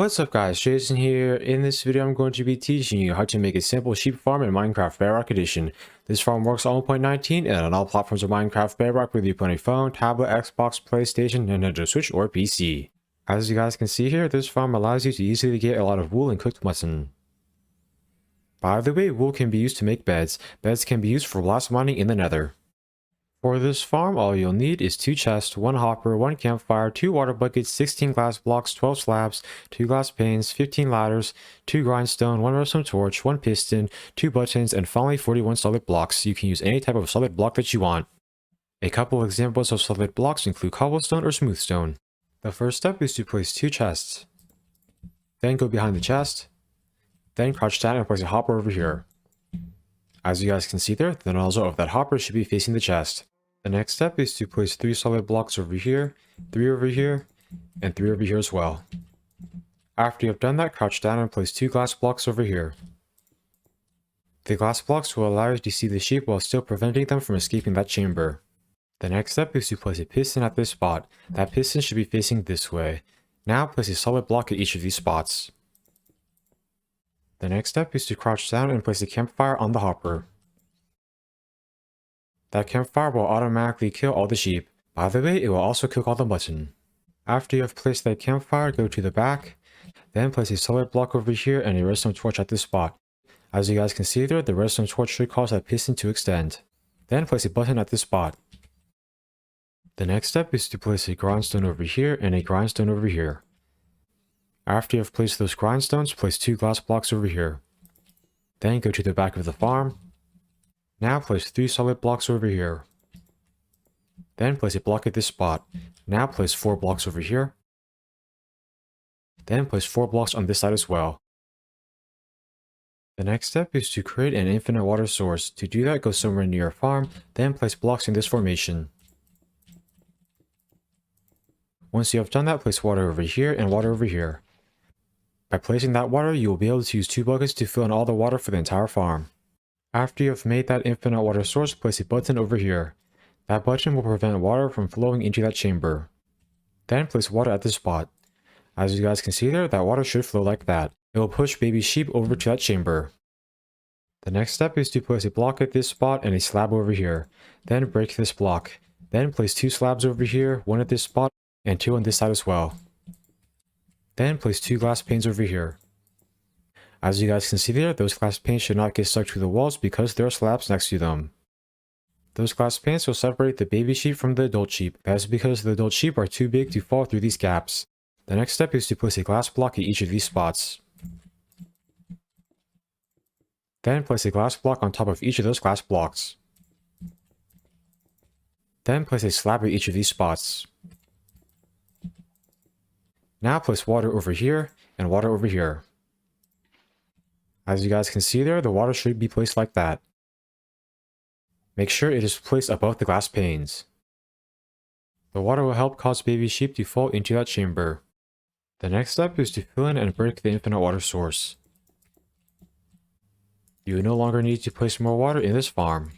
What's up guys, Jason here. In this video I'm going to be teaching you how to make a simple sheep farm in Minecraft Bedrock Edition. This farm works on 1.19 and on all platforms of Minecraft Bedrock, whether you play on a phone, tablet, Xbox, PlayStation, Nintendo Switch, or PC. As you guys can see here, this farm allows you to easily get a lot of wool and cooked mutton. By the way, wool can be used to make beds. Beds can be used for blast mining in the nether. For this farm, all you'll need is 2 chests, 1 hopper, 1 campfire, 2 water buckets, 16 glass blocks, 12 slabs, 2 glass panes, 15 ladders, 2 grindstone, 1 redstone torch, 1 piston, 2 buttons, and finally 41 solid blocks. You can use any type of solid block that you want. A couple of examples of solid blocks include cobblestone or smoothstone. The first step is to place 2 chests. Then go behind the chest. Then crouch down and place a hopper over here. As you guys can see there, the nozzle of that hopper should be facing the chest. The next step is to place 3 solid blocks over here, 3 over here, and 3 over here as well. After you have done that, crouch down and place 2 glass blocks over here. The glass blocks will allow you to see the sheep while still preventing them from escaping that chamber. The next step is to place a piston at this spot. That piston should be facing this way. Now place a solid block at each of these spots. The next step is to crouch down and place a campfire on the hopper. That campfire will automatically kill all the sheep. By the way, it will also cook all the mutton. After you have placed that campfire, go to the back. Then place a solid block over here and a redstone torch at this spot. As you guys can see there, the redstone torch should cause that piston to extend. Then place a button at this spot. The next step is to place a grindstone over here and a grindstone over here. After you have placed those grindstones, place 2 glass blocks over here. Then go to the back of the farm. Now place 3 solid blocks over here. Then place a block at this spot. Now place 4 blocks over here. Then place 4 blocks on this side as well. The next step is to create an infinite water source. To do that, go somewhere near your farm, then place blocks in this formation. Once you have done that, place water over here and water over here. By placing that water, you will be able to use 2 buckets to fill in all the water for the entire farm. After you have made that infinite water source, place a button over here. That button will prevent water from flowing into that chamber. Then place water at this spot. As you guys can see there, that water should flow like that. It will push baby sheep over to that chamber. The next step is to place a block at this spot and a slab over here. Then break this block. Then place 2 slabs over here, 1 at this spot, and 2 on this side as well. Then place 2 glass panes over here. As you guys can see there, those glass panes should not get stuck to the walls because there are slabs next to them. Those glass panes will separate the baby sheep from the adult sheep. That is because the adult sheep are too big to fall through these gaps. The next step is to place a glass block at each of these spots. Then place a glass block on top of each of those glass blocks. Then place a slab at each of these spots. Now place water over here and water over here. As you guys can see there, the water should be placed like that. Make sure it is placed above the glass panes. The water will help cause baby sheep to fall into that chamber. The next step is to fill in and break the infinite water source. You no longer need to place more water in this farm.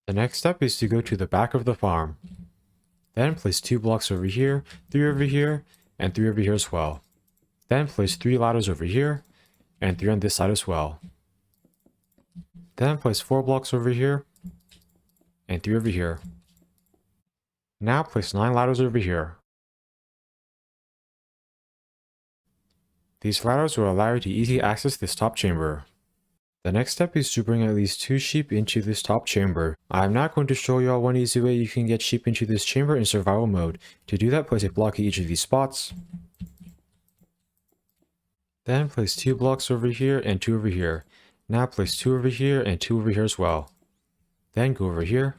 The next step is to go to the back of the farm. Then place 2 blocks over here, 3 over here, and 3 over here as well. Then place 3 ladders over here, and 3 on this side as well. Then place 4 blocks over here, and 3 over here. Now place 9 ladders over here. These ladders will allow you to easily access this top chamber. The next step is to bring at least 2 sheep into this top chamber. I am not going to show you all one easy way you can get sheep into this chamber in survival mode. To do that, place a block at each of these spots. Then place 2 blocks over here and 2 over here. Now place 2 over here and 2 over here as well. Then go over here.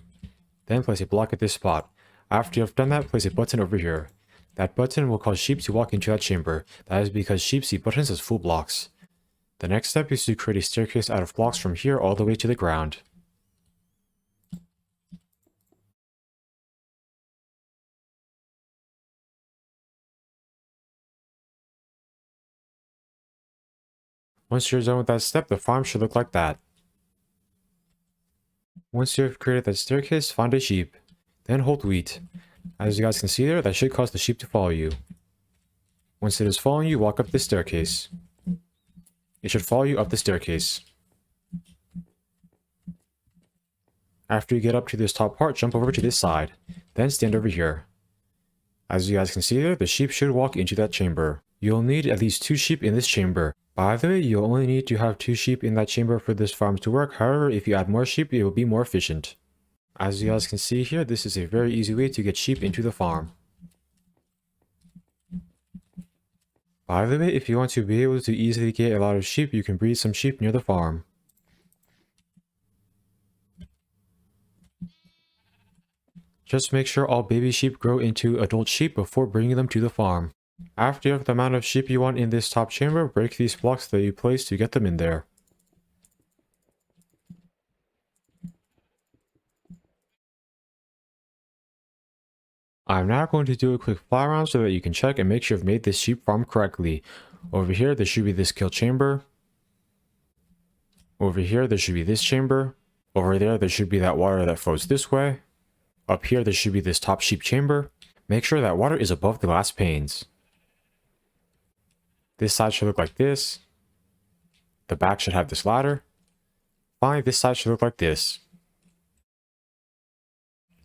Then place a block at this spot. After you have done that, place a button over here. That button will cause sheep to walk into that chamber. That is because sheep see buttons as full blocks. The next step is to create a staircase out of blocks from here all the way to the ground. Once you're done with that step, the farm should look like that. Once you have created that staircase, find a sheep. Then hold wheat. As you guys can see there, that should cause the sheep to follow you. Once it is following you, walk up this staircase. It should follow you up the staircase. After you get up to this top part, jump over to this side. Then stand over here. As you guys can see there, the sheep should walk into that chamber. You'll need at least 2 sheep in this chamber. By the way, you'll only need to have 2 sheep in that chamber for this farm to work. However, if you add more sheep, it will be more efficient. As you guys can see here, this is a very easy way to get sheep into the farm. By the way, if you want to be able to easily get a lot of sheep, you can breed some sheep near the farm. Just make sure all baby sheep grow into adult sheep before bringing them to the farm. After you have the amount of sheep you want in this top chamber, break these blocks that you place to get them in there. I'm now going to do a quick fly around so that you can check and make sure you've made this sheep farm correctly. Over here, there should be this kill chamber. Over here, there should be this chamber. Over there should be that water that flows this way. Up here, there should be this top sheep chamber. Make sure that water is above the glass panes. This side should look like this. The back should have this ladder. Finally, this side should look like this.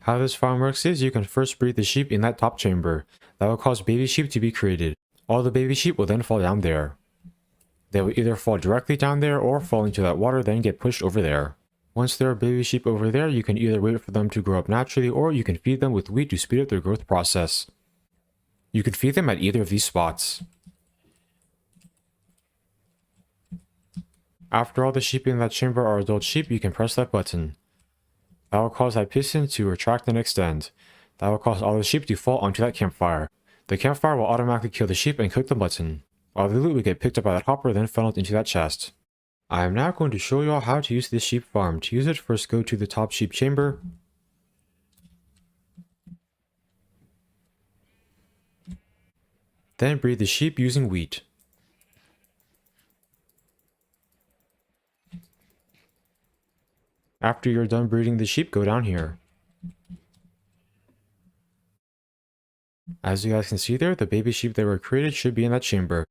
How this farm works is you can first breed the sheep in that top chamber. That will cause baby sheep to be created. All the baby sheep will then fall down there. They will either fall directly down there or fall into that water then get pushed over there. Once there are baby sheep over there, you can either wait for them to grow up naturally or you can feed them with wheat to speed up their growth process. You can feed them at either of these spots. After all the sheep in that chamber are adult sheep, you can press that button. That will cause that piston to retract and extend. That will cause all the sheep to fall onto that campfire. The campfire will automatically kill the sheep and click the button. All the loot will get picked up by that hopper then funneled into that chest. I am now going to show you all how to use this sheep farm. To use it, first go to the top sheep chamber. Then breed the sheep using wheat. After you're done breeding the sheep, go down here. As you guys can see there, the baby sheep that were created should be in that chamber.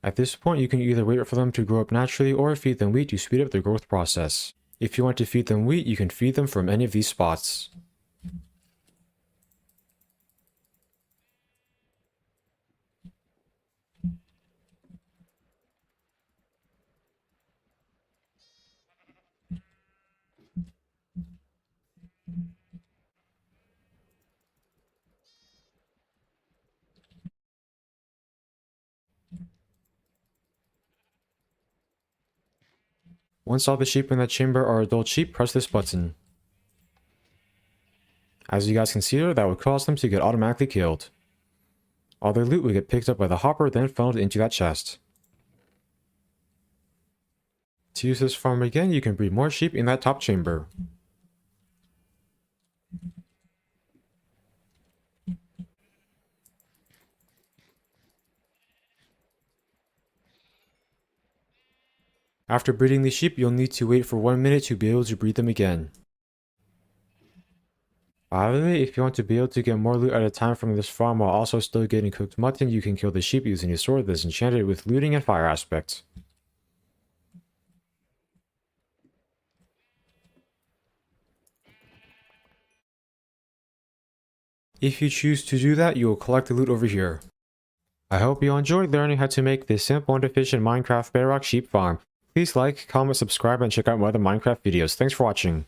At this point, you can either wait for them to grow up naturally or feed them wheat to speed up their growth process. If you want to feed them wheat, you can feed them from any of these spots. Once all the sheep in that chamber are adult sheep, press this button. As you guys can see there, that would cause them to get automatically killed. All their loot will get picked up by the hopper, then funneled into that chest. To use this farm again, you can breed more sheep in that top chamber. After breeding the sheep, you'll need to wait for 1 minute to be able to breed them again. By the way, if you want to be able to get more loot at a time from this farm while also still getting cooked mutton, you can kill the sheep using a sword that's enchanted with looting and fire aspects. If you choose to do that, you will collect the loot over here. I hope you enjoyed learning how to make this simple and efficient Minecraft Bedrock sheep farm. Please like, comment, subscribe, and check out my other Minecraft videos. Thanks for watching.